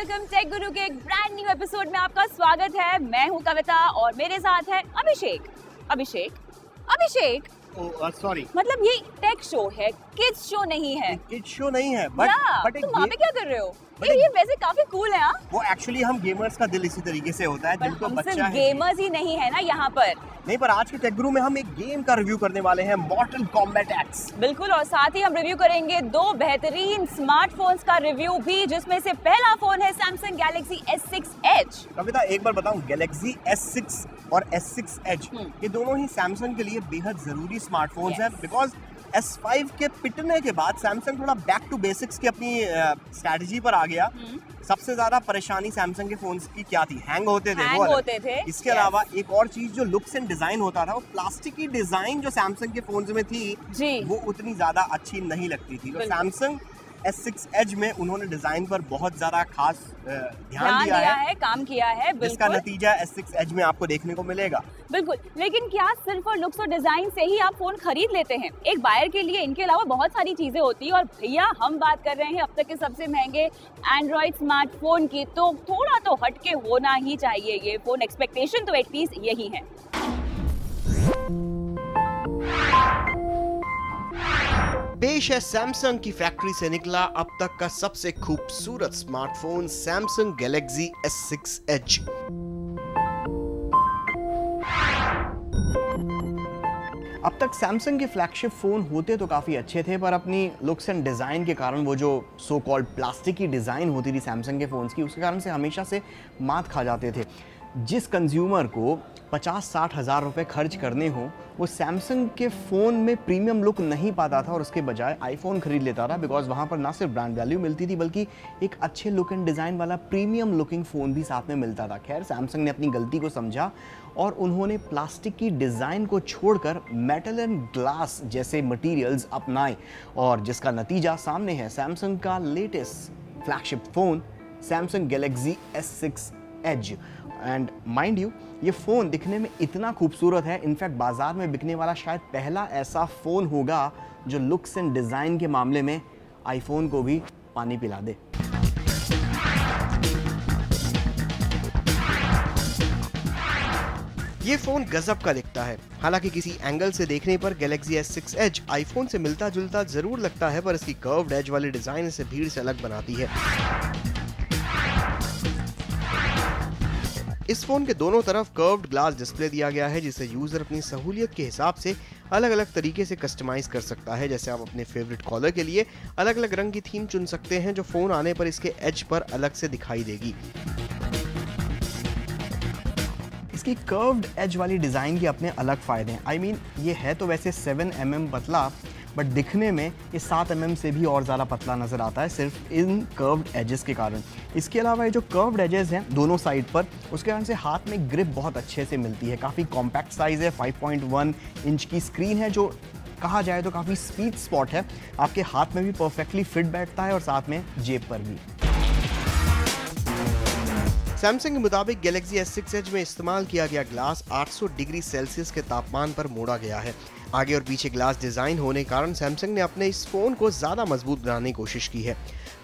Welcome take गुरु के एक brand new episode में आपका स्वागत है। मैं हूं कविता और मेरे साथ है अभिषेक। सॉरी मतलब ये टेक शो है, किड्स शो नहीं है। किड्स शो नहीं है, बट तुम वहाँ पे क्या कर रहे हो? ये वैसे काफी कूल है। हाँ, वो एक्चुअली हम गेमर्स का दिल इसी तरीके से होता है, जिनको हम बच्चा सिर्फ है। गेमर्स ही नहीं है ना यहाँ पर। नहीं, पर आज के टेक गुरु में हम एक गेम का रिव्यू करने वाले हैं, मॉर्टल कॉम्बैट एक्स। बिल्कुल, और साथ ही हम रिव्यू करेंगे दो बेहतरीन स्मार्टफोन्स का रिव्यू भी, जिसमें से पहला फोन है सैमसंग गैलेक्सी S6 Edge। कविता, एक बार बताऊं, गैलेक्सी S6 और S6 Edge ये दोनों ही सैमसंग के लिए बेहद जरूरी स्मार्टफोन्स हैं, बिकॉज S5 के पिटने के बाद सैमसंग थोड़ा बैक टू बेसिक्स की अपनी स्ट्रैटेजी पर आ गया। सबसे ज्यादा परेशानी सैमसंग के फोन्स की क्या थी? हैंग होते थे। इसके अलावा एक और चीज जो लुक्स एंड डिजाइन होता था, वो प्लास्टिक की डिजाइन जो सैमसंग के फोन्स में थी वो उतनी ज्यादा अच्छी नहीं लगती थी। तो सैमसंग S6 Edge में उन्होंने डिजाइन पर बहुत ज्यादा खास ध्यान दिया है, काम किया है। जिसका नतीजा S6 Edge में आपको देखने को मिलेगा। बिल्कुल, लेकिन क्या सिर्फ और लुक्स और डिजाइन से ही आप फोन खरीद लेते हैं? एक बायर के लिए इनके अलावा बहुत सारी चीजें होती है। और भैया, हम बात कर रहे हैं अब तक के सबसे महंगे एंड्रॉइड स्मार्टफोन की, तो थोड़ा तो हटके होना ही चाहिए ये फोन। एक्सपेक्टेशन तो एटलीस्ट यही है। पेश है सैमसंग की फैक्ट्री से निकला अब तक का सबसे खूबसूरत smartphone, Samsung Galaxy S6 Edge। अब तक सैमसंग के फ्लैगशिप फोन होते तो काफ़ी अच्छे थे, पर अपनी लुक्स एंड डिज़ाइन के कारण, वो जो सो कॉल्ड प्लास्टिक की डिज़ाइन होती थी सैमसंग के फ़ोन्स की, उसके कारण से हमेशा से मात खा जाते थे। जिस कंज्यूमर को 50-60 हज़ार रुपये खर्च करने हो, वो सैमसंग के फ़ोन में प्रीमियम लुक नहीं पाता था और उसके बजाय आईफोन खरीद लेता था, बिकॉज वहाँ पर ना सिर्फ ब्रांड वैल्यू मिलती थी, बल्कि एक अच्छे लुक एंड डिज़ाइन वाला प्रीमियम लुकिंग फ़ोन भी साथ में मिलता था। खैर, सैमसंग ने अपनी गलती को समझा और उन्होंने प्लास्टिक की डिज़ाइन को छोड़कर मेटल एंड ग्लास जैसे मटीरियल्स अपनाए, और जिसका नतीजा सामने है, सैमसंग का latest flagship phone Samsung Galaxy S6 Edge। And mind you, ये फ़ोन दिखने में इतना खूबसूरत है, इनफैक्ट बाजार में बिकने वाला शायद पहला ऐसा फ़ोन होगा जो लुक्स एंड डिज़ाइन के मामले में आईफोन को भी पानी पिला दे। ये फ़ोन गजब का दिखता है। हालांकि किसी एंगल से देखने पर गैलेक्सी S6 Edge आईफोन से मिलता जुलता जरूर लगता है, पर इसकी कर्व्ड एज वाली डिज़ाइन इसे भीड़ से अलग बनाती है। इस फोन के दोनों तरफ कर्व्ड ग्लास डिस्प्ले दिया गया है, जिसे यूजर अपनी सहूलियत के हिसाब से अलग अलग तरीके से कस्टमाइज कर सकता है। जैसे आप अपने फेवरेट कॉलर के लिए अलग अलग रंग की थीम चुन सकते हैं, जो फोन आने पर इसके एज पर अलग से दिखाई देगी। इसकी कर्व्ड एज वाली डिज़ाइन के अपने अलग फ़ायदे हैं। I mean, ये है तो वैसे 7 mm पतला, बट दिखने में ये 7 mm से भी और ज़्यादा पतला नज़र आता है, सिर्फ इन कर्व्ड एजेस के कारण। इसके अलावा ये जो कर्व्ड एजेस हैं दोनों साइड पर, उसके कारण से हाथ में ग्रिप बहुत अच्छे से मिलती है। काफ़ी कॉम्पैक्ट साइज़ है, 5.1 इंच की स्क्रीन है, जो कहा जाए तो काफ़ी स्वीट स्पॉट है। आपके हाथ में भी परफेक्टली फिट बैठता है और साथ में जेब पर भी। सैमसंग के मुताबिक गैलेक्सी S6 Edge में इस्तेमाल किया गया ग्लास 800 डिग्री सेल्सियस के तापमान पर मोड़ा गया है। आगे और पीछे ग्लास डिजाइन होने के कारण सैमसंग ने अपने इस फोन को ज्यादा मजबूत बनाने की कोशिश की है।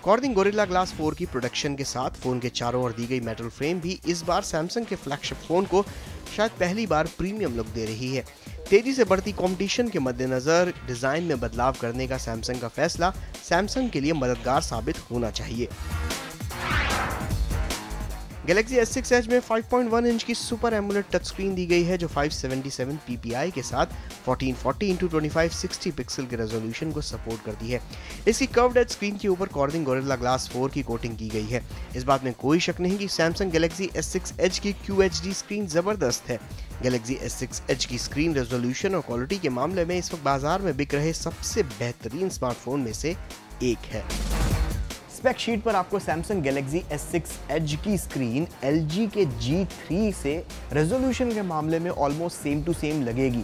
कॉर्निंग गोरिल्ला ग्लास 4 की प्रोडक्शन के साथ फोन के चारों ओर दी गई मेटल फ्रेम भी इस बार सैमसंग के फ्लैगशिप फोन को शायद पहली बार प्रीमियम लुक दे रही है। तेजी से बढ़ती कंपटीशन के मद्देनजर डिजाइन में बदलाव करने का सैमसंग का फैसला सैमसंग के लिए मददगार साबित होना चाहिए। गैलेक्सी S6 Edge में 5.1 इंच की सुपर एमोलेड टच स्क्रीन दी गई है, जो 577 ppi के साथ 1440x2560 पिक्सल के रेजोल्यूशन को सपोर्ट करती है। इसकी कर्व्ड एज स्क्रीन के ऊपर कॉर्निंग गोरिल्ला ग्लास 4 की कोटिंग की गई है। इस बात में कोई शक नहीं कि सैमसंग गैलेक्सी S6 Edge की QHD स्क्रीन जबरदस्त है। गैलेक्सी S6 Edge की स्क्रीन रेजोल्यूशन और क्वालिटी के मामले में इस वक्त बाजार में बिक रहे सबसे बेहतरीन स्मार्टफोन में से एक है। स्पेक शीट पर आपको सैमसंग गैलेक्सी S6 Edge की स्क्रीन LG के G3 से रेजोल्यूशन के मामले में ऑलमोस्ट सेम टू सेम लगेगी,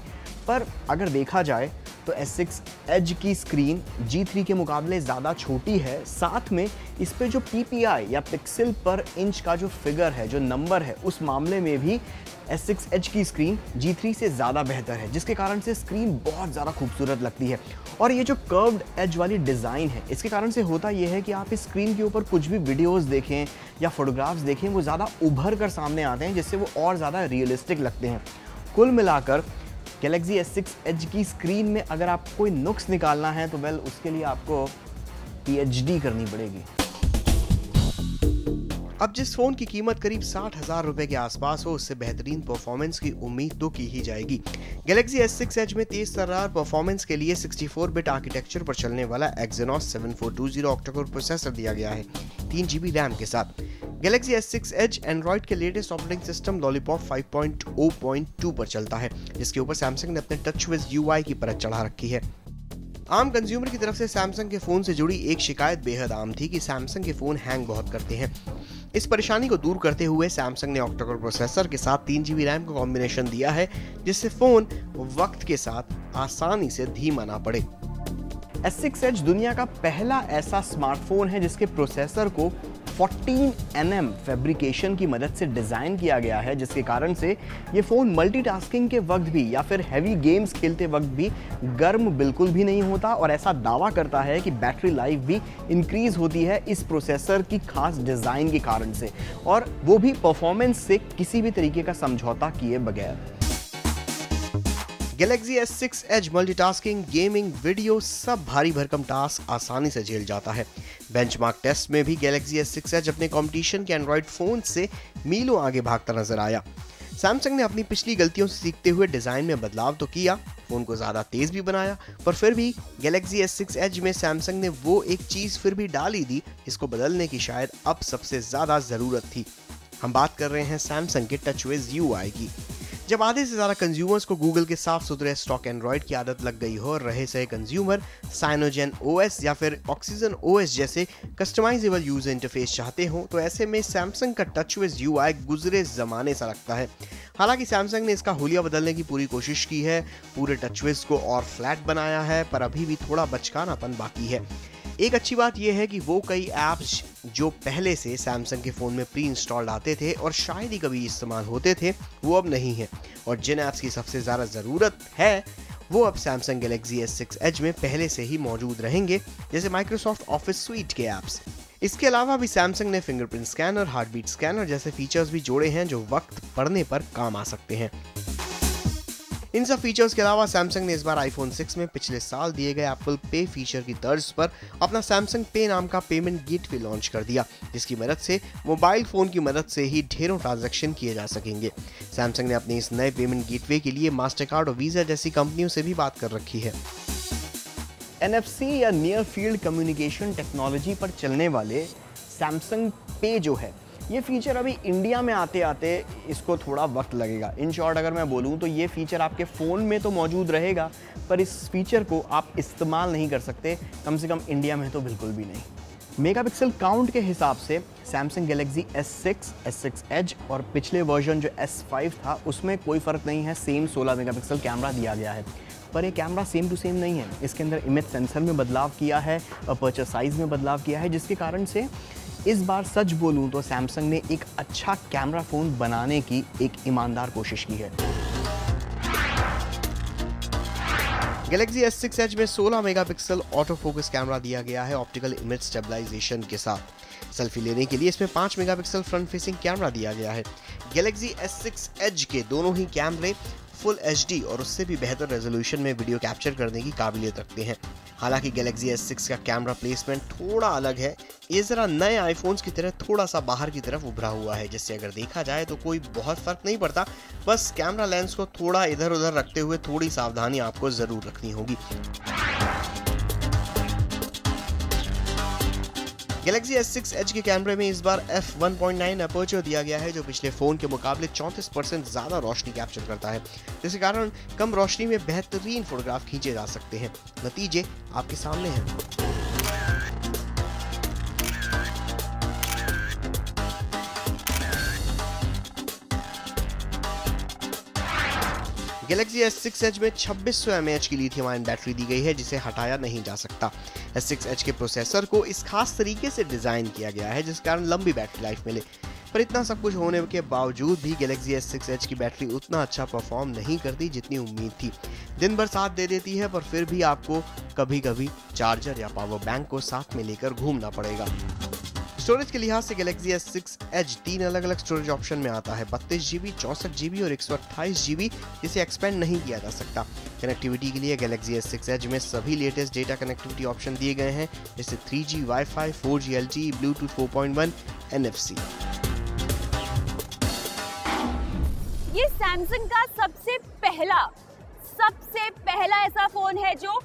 पर अगर देखा जाए तो S6 Edge की स्क्रीन G3 के मुकाबले ज़्यादा छोटी है, साथ में इस पे जो PPI या पिक्सल पर इंच का जो फिगर है, जो नंबर है, उस मामले में भी S6 Edge की स्क्रीन G3 से ज़्यादा बेहतर है, जिसके कारण से स्क्रीन बहुत ज़्यादा खूबसूरत लगती है। और ये जो कर्व्ड एज वाली डिज़ाइन है, इसके कारण से होता ये है कि आप इस स्क्रीन के ऊपर कुछ भी वीडियोस देखें या फोटोग्राफ्स देखें, वो ज़्यादा उभर कर सामने आते हैं, जिससे वो और ज़्यादा रियलिस्टिक लगते हैं। कुल मिलाकर Galaxy S6 Edge की स्क्रीन में अगर आपको कोई नुक्स निकालना है तो वेल उसके लिए आपको PhD करनी पड़ेगी। अब जिस फोन की कीमत करीब 60,000 रुपए के आसपास हो, उससे बेहतरीन परफॉर्मेंस की उम्मीद तो की ही जाएगी। Galaxy S6 Edge में तेज तर्रार परफॉर्मेंस के लिए 64-बिट आर्किटेक्चर पर चलने वाला Exynos 7420 ऑक्टा-कोर प्रोसेसर दिया गया है, 3 GB रैम के साथ। Galaxy S6 Edge एंड्रॉइड के लेटेस्ट ऑपरेटिंग सिस्टम Lollipop 5.0.2 पर चलता है, जिसके ऊपर सैमसंग ने अपने TouchWiz UI की परत चढ़ा रखी है। आम कंज्यूमर की तरफ से सैमसंग के फोन से जुड़ी एक शिकायत बेहद आम थी कि सैमसंग के फोन हैंग बहुत करते हैं। इस परेशानी को दूर करते हुए सैमसंग ने ऑक्टा-कोर प्रोसेसर के साथ 3 GB रैम का कॉम्बिनेशन दिया है, जिससे फोन वक्त के साथ आसानी से धीमा ना पड़े। S6 Edge दुनिया का पहला ऐसा स्मार्टफोन है जिसके प्रोसेसर को 14nm फैब्रिकेशन की मदद से डिज़ाइन किया गया है, जिसके कारण से ये फ़ोन मल्टीटास्किंग के वक्त भी या फिर हैवी गेम्स खेलते वक्त भी गर्म बिल्कुल भी नहीं होता, और ऐसा दावा करता है कि बैटरी लाइफ भी इंक्रीज़ होती है इस प्रोसेसर की खास डिज़ाइन के कारण से, और वो भी परफॉर्मेंस से किसी भी तरीके का समझौता किए बगैर। Galaxy S6 Edge multitasking, gaming, video सब भारी भरकम टास्क आसानी से झेल जाता है। बेंचमार्क टेस्ट में भी Galaxy S6 Edge अपने कंपटीशन के एंड्रॉइड फोन से मीलों आगे भागता नजर आया। सैमसंग ने अपनी पिछली गलतियों से सीखते हुए डिजाइन में बदलाव तो किया, फोन को ज्यादा तेज भी बनाया, पर फिर भी Galaxy S6 Edge में सैमसंग ने वो एक चीज फिर भी डाल ही दी जिसको बदलने की शायद अब सबसे ज्यादा जरूरत थी। हम बात कर रहे हैं सैमसंग के TouchWiz UI की। जब आधे से ज्यादा कंज्यूमर्स को गूगल के साफ सुथरे स्टॉक एंड्रॉइड की आदत लग गई हो और रहे सहे कंज्यूमर साइनोजेन OS या फिर ऑक्सीजन OS जैसे कस्टमाइजेबल यूजर इंटरफेस चाहते हो, तो ऐसे में सैमसंग का TouchWiz UI गुजरे जमाने सा लगता है। हालांकि सैमसंग ने इसका हुलिया बदलने की पूरी कोशिश की है, पूरे TouchWiz को और फ्लैट बनाया है, पर अभी भी थोड़ा बचकानापन बाकी है। एक अच्छी बात यह है कि वो कई ऐप्स जो पहले से सैमसंग के फ़ोन में प्री इंस्टॉल्ड आते थे और शायद ही कभी इस्तेमाल होते थे, वो अब नहीं है, और जिन ऐप्स की सबसे ज़्यादा ज़रूरत है वो अब सैमसंग Galaxy S6 Edge में पहले से ही मौजूद रहेंगे, जैसे माइक्रोसॉफ्ट ऑफिस स्वीट के ऐप्स। इसके अलावा भी सैमसंग ने फिंगरप्रिंट स्कैनर, हार्टबीट स्कैनर जैसे फीचर्स भी जोड़े हैं जो वक्त पड़ने पर काम आ सकते हैं। इन सब फीचर्स के अलावा सैमसंग ने इस बार iPhone 6 में पिछले साल दिए गए Apple Pay फीचर की तर्ज पर अपना सैमसंग पे नाम का पेमेंट गेटवे लॉन्च कर दिया, जिसकी मदद से मोबाइल फोन की मदद से ही ढेरों ट्रांजैक्शन किए जा सकेंगे। सैमसंग ने अपने इस नए पेमेंट गेटवे के लिए मास्टरकार्ड और वीजा जैसी कंपनियों से भी बात कर रखी है। NFC या नियर फील्ड कम्युनिकेशन टेक्नोलॉजी पर चलने वाले सैमसंग पे जो है, ये फीचर अभी इंडिया में आते आते इसको थोड़ा वक्त लगेगा। इन शॉर्ट अगर मैं बोलूँ तो ये फीचर आपके फ़ोन में तो मौजूद रहेगा, पर इस फीचर को आप इस्तेमाल नहीं कर सकते, कम से कम इंडिया में तो बिल्कुल भी नहीं। मेगापिक्सल काउंट के हिसाब से Samsung Galaxy S6, S6 Edge और पिछले वर्जन जो S5 था उसमें कोई फ़र्क नहीं है, सेम 16 मेगापिक्सल कैमरा दिया गया है। पर ये कैमरा सेम टू सेम नहीं है, इसके अंदर इमेज सेंसर में बदलाव किया है, अपर्चर साइज़ में बदलाव किया है, जिसके कारण से इस बार सच बोलूं तो सैमसंग ने एक अच्छा कैमरा फ़ोन बनाने की एक ईमानदार कोशिश की है। Galaxy S6 Edge में 16 मेगापिक्सल ऑटो फोकस कैमरा दिया गया है ऑप्टिकल इमेज स्टेबलाइजेशन के साथ। सेल्फी लेने के लिए इसमें 5 मेगापिक्सल फ्रंट फेसिंग कैमरा दिया गया है। Galaxy S6 Edge के दोनों ही कैमरे फुल HD और उससे भी बेहतर रेजोल्यूशन में वीडियो कैप्चर करने की काबिलियत रखते हैं। हालांकि Galaxy S6 का कैमरा प्लेसमेंट थोड़ा अलग है, ये जरा नए आईफोन्स की तरह थोड़ा सा बाहर की तरफ उभरा हुआ है, जिससे अगर देखा जाए तो कोई बहुत फर्क नहीं पड़ता, बस कैमरा लेंस को थोड़ा इधर उधर रखते हुए थोड़ी सावधानी आपको जरूर रखनी होगी। Galaxy S6 Edge के कैमरे में इस बार f1.9 अपर्चर दिया गया है, जो पिछले फोन के मुकाबले 34% ज्यादा रोशनी कैप्चर करता है, जिसके कारण कम रोशनी में बेहतरीन फोटोग्राफ खींचे जा सकते हैं। नतीजे आपके सामने हैं। Galaxy S6 Edge में 2600 mAh की लिथियम आयन बैटरी दी गई है जिसे हटाया नहीं जा सकता। S6 Edge के प्रोसेसर को इस खास तरीके से डिजाइन किया गया है जिस कारण लंबी बैटरी लाइफ मिले। पर इतना सब कुछ होने के बावजूद भी Galaxy S6 Edge की बैटरी उतना अच्छा परफॉर्म नहीं करती जितनी उम्मीद थी। दिन भर साथ दे देती है पर फिर भी आपको कभी-कभी चार्जर या पावर बैंक को साथ में लेकर घूमना पड़ेगा। स्टोरेज के लिहाज से Galaxy S6 Edge 3 अलग-अलग स्टोरेज ऑप्शन में आता है, 32GB, 64GB और 128GB, जिसे एक्सपेंड नहीं किया जा सकता। कनेक्टिविटी के लिए Galaxy S6 Edge में सभी लेटेस्ट डेटा कनेक्टिविटी ऑप्शन दिए गए हैं, जैसे 3G Wi-Fi, 4G LTE, Bluetooth 4.1, NFC। ये सैमसंग का सबसे पहला ऐसा फोन है जो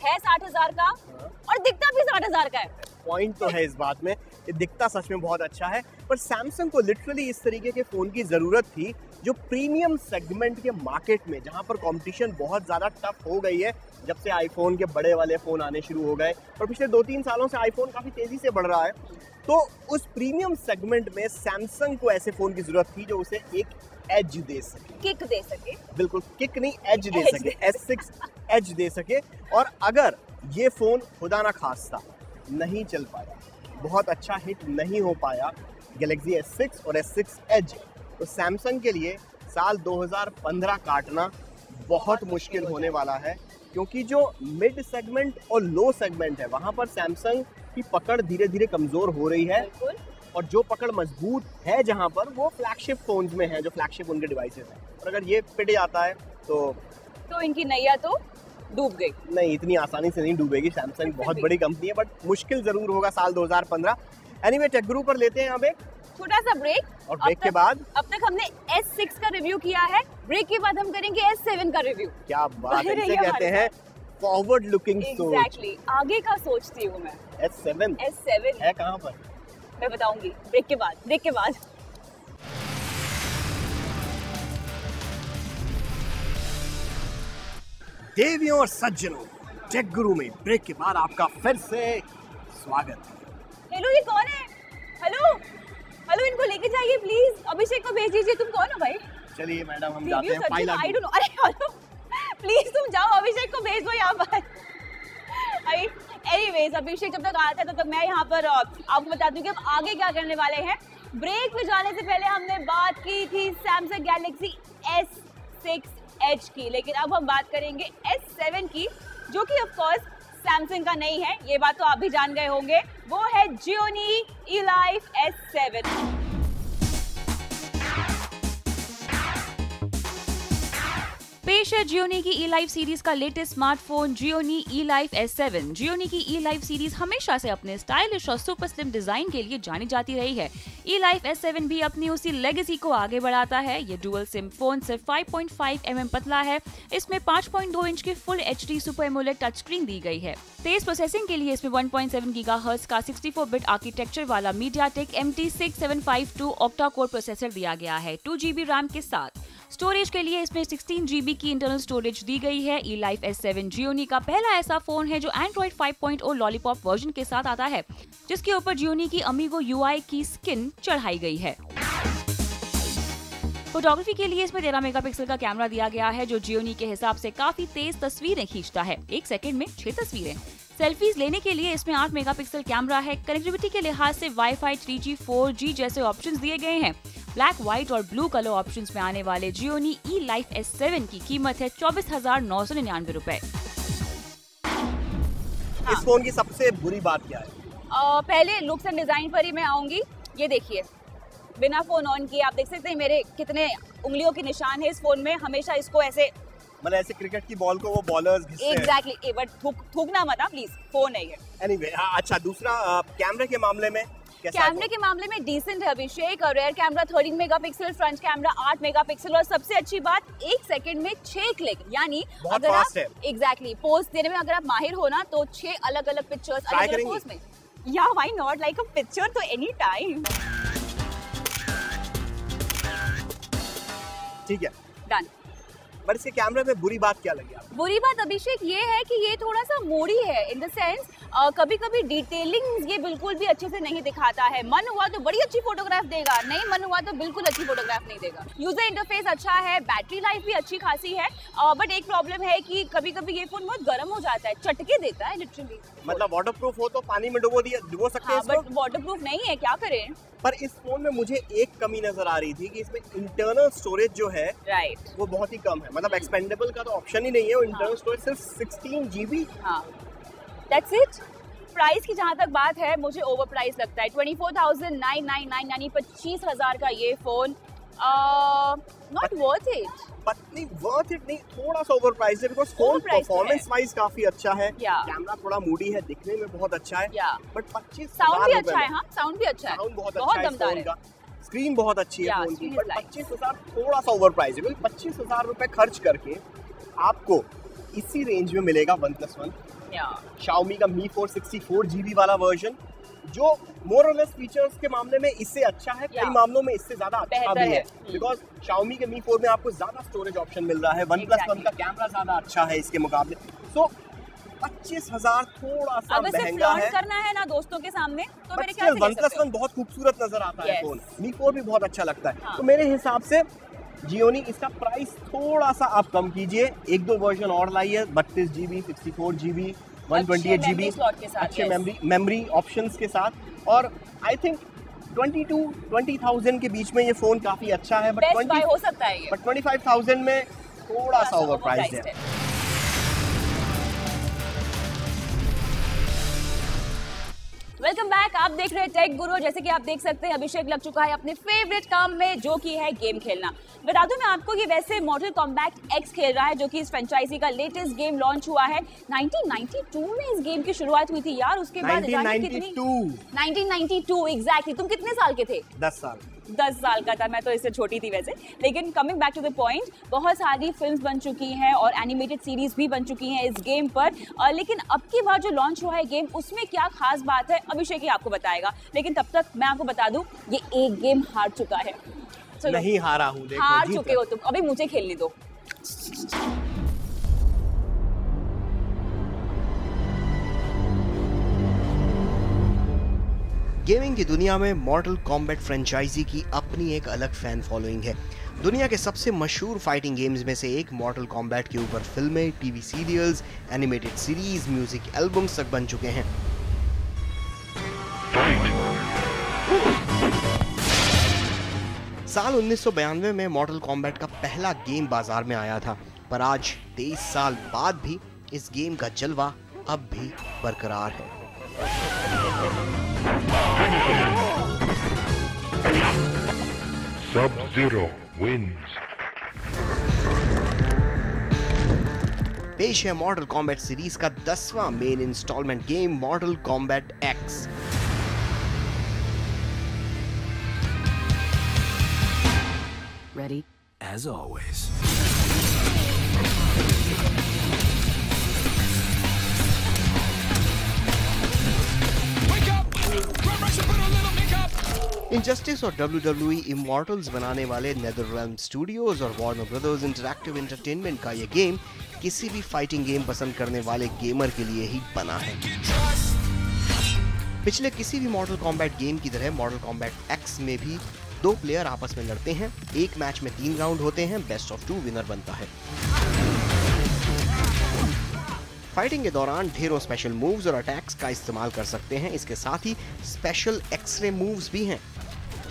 है 60,000 का और दिखता भी 60,000 का है। पॉइंट तो है इस बात में, ये दिखता सच में बहुत अच्छा है, पर सैमसंग को लिटरली इस तरीके के फोन की जरूरत थी जो प्रीमियम सेगमेंट के मार्केट में, जहां पर कंपटीशन बहुत ज्यादा टफ हो गई है जब से आईफोन के बड़े वाले फोन आने शुरू हो गए और पिछले 2-3 सालों से आईफोन काफी तेजी से बढ़ रहा है। तो उस प्रीमियम सेगमेंट में सैमसंग को ऐसे फोन की जरूरत थी जो उसे एक एज दे सके, किक दे सके, बिल्कुल किक नहीं एज दे सके, S6 एज दे सके। और अगर ये फोन खुदा ना खास्ता नहीं चल पाया, बहुत अच्छा हिट नहीं हो पाया Galaxy S6 और S6 Edge, तो सैमसंग के लिए साल 2015 काटना बहुत मुश्किल होने वाला है, क्योंकि जो मिड सेगमेंट और लो सेगमेंट है वहां पर सैमसंग की पकड़ धीरे धीरे कमजोर हो रही है और जो पकड़ मजबूत है जहां पर वो फ्लैगशिप फोन्स में है, जो फ्लैगशिप उनके डिवाइसेस हैं। और अगर ये पिट जाता है तो इनकी नैया तो डूब गई। नहीं, इतनी आसानी से नहीं डूबेगी, सैमसंग बहुत बड़ी कंपनी है, बट मुश्किल जरूर होगा साल 2015। एनीवे, टेक गुरु पर लेते हैं अब एक छोटा सा ब्रेक और ब्रेक के बाद अब तक हमने S6 का रिव्यू किया है, ब्रेक के बाद हम करेंगे S7 का रिव्यू। क्या बात है, इसे कहते हैं फॉरवर्ड लुकिंग सोच। एग्जैक्टली, आगे का सोचती हूँ मैं। S7 है कहाँ पर, मैं बताऊंगी ब्रेक के बाद। देवियों और सज्जनों, टेक गुरु में ब्रेक के बाद आपका फिर से स्वागत है। हेलो, ये कौन है? हेलो, इनको लेके जाइए प्लीज, अभिषेक को भेज दीजिए। तुम कौन हो भाई? चलिए मैडम, हम जाते हैं फाइल। आई डोंट नो, अरे हेलो प्लीज तुम जाओ, अभिषेक को भेज दो यहाँ पर। एनीवेज, अभिषेक जब तक आता है तब तक मैं यहाँ पर आपको बता दूं कि अब आगे क्या करने वाले हैं। ब्रेक में जाने से पहले हमने बात की थी सैमसंग गैलेक्सी S6 Edge की, लेकिन अब हम बात करेंगे S7 की, जो कि ऑफ कोर्स सैमसंग का नहीं है, ये बात तो आप भी जान गए होंगे। वो है Gionee eLife S7। पेश है Gionee की eLife सीरीज का latest smartphone Gionee eLife S7। Gionee की eLife सीरीज हमेशा से अपने स्टाइलिश और सुपर स्लिम डिजाइन के लिए जानी जाती रही है। eLife S7 भी अपनी उसी लेगेसी को आगे बढ़ाता है। ये डुअल सिम फोन सिर्फ 5.5 mm पतला है। इसमें 5.2 इंच की full HD super AMOLED touch screen दी गई है। तेज प्रोसेसिंग के लिए इसमें 1.7 GHz का 64-बिट आर्किटेक्चर वाला MediaTek MT6752 octa core processor दिया गया है, 2GB रैम के साथ। स्टोरेज के लिए इसमें 16GB की इंटरनल स्टोरेज दी गई है। eLife S7 Gionee का पहला ऐसा फोन है जो Android 5.0 लॉलीपॉप वर्जन के साथ आता है, जिसके ऊपर Gionee की Amigo UI की स्किन चढ़ाई गई है। फोटोग्राफी के लिए इसमें 13 मेगापिक्सल का कैमरा दिया गया है, जो Gionee के हिसाब से काफी तेज तस्वीरें खींचता है, 1 सेकंड में 6 तस्वीरें। सेल्फीज लेने के लिए इसमें 8 मेगापिक्सल कैमरा है। कनेक्टिविटी के लिहाज से Wi-Fi 3G 4G जैसे ऑप्शंस दिए गए हैं। ब्लैक, व्हाइट और ब्लू कलर ऑप्शंस में आने वाले Gionee eLife S7 की कीमत है 24,999 रुपए। इस फोन की सबसे बुरी बात क्या है? पहले लुक्स एंड डिजाइन पर ही मैं आऊंगी। ये देखिए, बिना फोन ऑन किए आप देख सकते हैं मेरे कितने उंगलियों के निशान है इस फोन में। हमेशा इसको ऐसे, मतलब ऐसे क्रिकेट की बॉल को वो बॉलर्स घिसते हैं। एग्जैक्टली, बट थूकना मत प्लीज, फोन है ये। एनीवे, अच्छा, दूसरा कैमरे के मामले में कैमरे के मामले में डिसेंट है Abhishek. Rear camera 13 megapixel, front camera 8 megapixel और सबसे अच्छी बात 1 सेकंड में 6 क्लिक, यानी अगर आप एग्जैक्टली पोज देने में अगर आप माहिर हो ना तो 6 अलग अलग पिक्चर्स अलग अलग पोज में। या why not, like a picture तो एनी टाइम। ठीक है, डन। पर इसके कैमरे में बुरी बात क्या लगी आपको? बुरी बात अभिषेक ये है कि ये थोड़ा सा मोड़ी है, इन द सेंस कभी कभी डिटेलिंग ये बिल्कुल भी अच्छे से नहीं दिखाता है। मन हुआ तो बड़ी अच्छी फोटोग्राफ देगा, नहीं मन हुआ तो बिल्कुल अच्छी फोटोग्राफ नहीं देगा। यूजर इंटरफेस अच्छा है, बैटरी लाइफ भी अच्छी खासी है, बट एक प्रॉब्लम है कि कभी कभी ये फोन बहुत गर्म हो जाता है, चटके देता है लिटरली। मतलब वाटरप्रूफ हो तो पानी में डुबो सकते हैं, बट वाटरप्रूफ नहीं है, क्या करें। पर इस फोन में मुझे एक कमी नजर आ रही थी कि इसमें इंटरनल स्टोरेज जो है राइट वो बहुत ही कम है। मतलब एक्सपेंडेबल का तो ऑप्शन ही नहीं है, इंटरनल स्टोरेज सिर्फ 16 GB। हाँ, दैट्स इट। प्राइस की जहाँ तक बात है, मुझे ओवर प्राइस लगता है। 24,999 यानी 25,000 का ये फोन नॉट वर्थ इट। नहीं वर्थ इट नहीं, थोड़ा सा ओवर प्राइस है, बिकॉज़ फोन परफॉर्मेंस वाइज काफी अच्छा है, कैमरा थोड़ा मूडी है, दिखने में बहुत अच्छा है, बट 25,000 साउंड भी अच्छा है। हाँ, साउंड भी अच्छा है, साउंड बहुत अच्छा है दमदार है, स्क्रीन बहुत अच्छी है फोन की, बट 25,000 थोड़ा सा ओवर प्राइस है। 25,000 रुपए खर्च करके आपको इसी रेंज में मिलेगा OnePlus One, Xiaomi का Mi 4 64 GB वाला वर्जन, जो मोर और लेस फीचर्स के मामले में इससे अच्छा है, कई मामलों में इससे ज्यादा अच्छा भी है, बिकॉज Xiaomi के Mi 4 में आपको ज्यादा स्टोरेज ऑप्शन मिल रहा है, OnePlus One का कैमरा ज्यादा अच्छा है इसके मुकाबले। सो 25,000 थोड़ा सा महंगा है, करना है ना दोस्तों के सामने, तो मेरे ख्याल से OnePlus One बहुत खूबसूरत नजर आता है फोन, Mi 4 भी बहुत अच्छा लगता है। तो मेरे हिसाब से जियोनी इसका प्राइस थोड़ा सा आप कम कीजिए, 1-2 वर्जन और लाइए, 32 GB, 64 GB, 128 GB अच्छे मेमोरी ऑप्शंस के साथ, और आई थिंक 22-20,000 के बीच में ये फोन काफी अच्छा है, बट 25,000 में थोड़ा सा ओवर प्राइस है। वेलकम बैक, आप देख रहे हैं टेक गुरु। जैसे कि आप देख सकते हैं, अभिषेक लग चुका है अपने फेवरेट काम में, जो कि है गेम खेलना। बता दूं मैं आपको, ये वैसे मॉर्टल कॉम्बैट X खेल रहा है, जो कि इस फ्रेंचाइजी का लेटेस्ट गेम लॉन्च हुआ है। 1992 में इस गेम की शुरुआत हुई थी यार, उसके बाद 1992 एग्जैक्टली। तुम कितने साल के थे? 10 साल का था मैं, तो इससे छोटी थी वैसे। लेकिन coming back to the point, बहुत सारी फिल्म्स बन चुकी हैं और एनिमेटेड सीरीज भी बन चुकी हैं इस गेम पर, लेकिन अब की बार जो लॉन्च हुआ है गेम, उसमें क्या खास बात है अभिषेक ही आपको बताएगा। लेकिन तब तक मैं आपको बता दूं, ये एक गेम हार चुका है। नहीं हारा हूं, देखो हार चुके हो तुम, अभी मुझे खेलने दो। गेमिंग की दुनिया में मॉर्टल कॉम्बैट फ्रेंचाइजी की अपनी एक अलग फैन फॉलोइंग है। दुनिया के सबसे मशहूर फाइटिंग गेम्स में से एक मॉर्टल कॉम्बैट के ऊपर फिल्में, TV serials, animated series, music albums तक बन चुके हैं। साल 1992 में मॉर्टल कॉम्बैट का पहला गेम बाजार में आया था, पर आज 23 साल बाद भी इस गेम का जलवा अब भी बरकरार है। Sub-Zero wins. पेश है मॉर्टल कॉम्बैट सीरीज का 10वां main instalment game, Mortal Kombat X। Ready? As always. Injustice और WWE इमॉर्टल्स बनाने वाले नेदरलैंड स्टूडियोज और वार्नर ब्रदर्स इंटरैक्टिव एंटरटेनमेंट का ये गेम किसी भी फाइटिंग गेम पसंद करने वाले गेमर के लिए ही बना है। पिछले किसी भी मॉर्टल कॉम्बैट गेम की तरह मॉर्टल कॉम्बैट X में भी 2 प्लेयर आपस में लड़ते हैं। एक मैच में 3 राउंड होते हैं, बेस्ट ऑफ 2 विनर बनता है। फाइटिंग के दौरान ढेरों स्पेशल मूव्स और अटैक्स का इस्तेमाल कर सकते हैं। इसके साथ ही स्पेशल एक्सरे मूव्स भी हैं।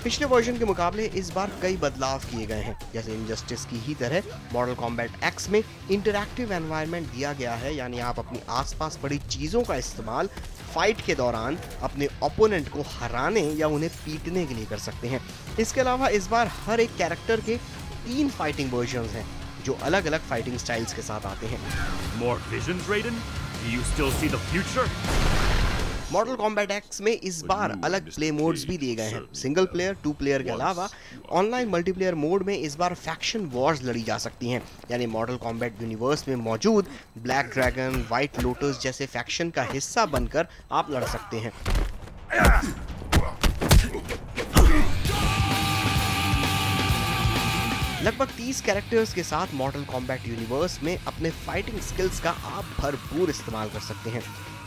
पिछले वर्जन के मुकाबले इस बार कई बदलाव किए गए हैं। जैसे इनजस्टिस की ही तरह मॉर्टल कॉम्बैट X में इंटरैक्टिव एनवायरनमेंट दिया गया है, यानी आप अपनी आसपास पड़ी चीजों का इस्तेमाल फाइट के दौरान अपने ओपोनेंट को हराने या उन्हें पीटने के लिए कर सकते हैं। इसके अलावा इस बार हर एक कैरेक्टर के 3 फाइटिंग वर्जन्स हैं, जो अलग अलग फाइटिंग स्टाइल्स के साथ आते हैं। More visions, Raiden? Do you still see the future? मॉर्टल Kombat X में इस बार अलग प्ले मोड्स भी दिए गए हैं। सिंगल प्लेयर, 2 प्लेयर के अलावा ऑनलाइन मल्टीप्लेयर मोड में इस बार फैक्शन वॉर्स लड़ी जा सकती हैं, यानी मॉर्टल कॉम्बैट यूनिवर्स में मौजूद ब्लैक ड्रैगन, व्हाइट लोटस जैसे फैक्शन का हिस्सा बनकर आप लड़ सकते हैं। लगभग 30 कैरेक्टर्स के साथ मॉर्टल कॉम्बैट यूनिवर्स में अपने फाइटिंग स्किल्स का आप भरपूर इस्तेमाल कर सकते हैं।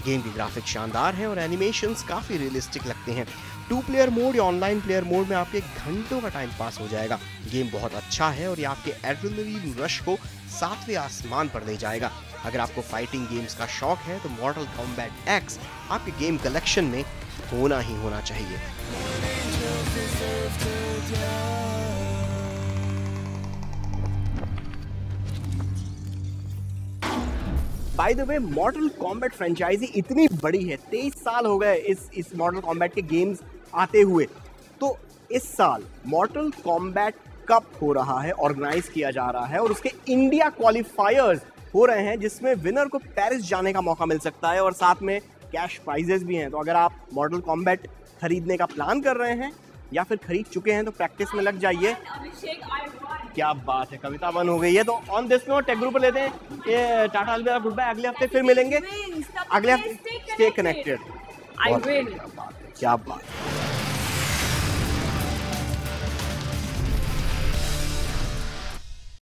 गेम के ग्राफिक्स शानदार हैं और एनिमेशंस काफी रियलिस्टिक लगते हैं। 2 प्लेयर मोड या ऑनलाइन प्लेयर मोड में आपके घंटों का टाइम पास हो जाएगा। गेम बहुत अच्छा है और ये आपके एड्रेनलिन रश को 7वें आसमान पर ले जाएगा। अगर आपको फाइटिंग गेम्स का शौक है तो मॉर्टल कॉम्बैट X आपके गेम कलेक्शन में होना ही होना चाहिए। By the way Mortal Kombat franchise इतनी बड़ी है, 23 साल हो गए इस मॉर्टल कॉम्बैट के गेम्स आते हुए। तो इस साल मॉर्टल कॉम्बैट कप हो रहा है, ऑर्गेनाइज किया जा रहा है और उसके इंडिया क्वालिफायर्स हो रहे हैं जिसमें विनर को पेरिस जाने का मौका मिल सकता है और साथ में कैश प्राइजेस भी हैं। तो अगर आप मॉर्टल कॉम्बैट खरीदने का प्लान कर रहे हैं या फिर खरीद चुके हैं तो प्रैक्टिस में लग जाइए। क्या बात है, कविता बन हो गई है। तो on this note take group लेते हैं ये टाटा अलविदा गुड बाय। अगले हफ्ते फिर मिलेंगे, अगले हफ्ते स्टे कनेक्टेड। I will. क्या बात है।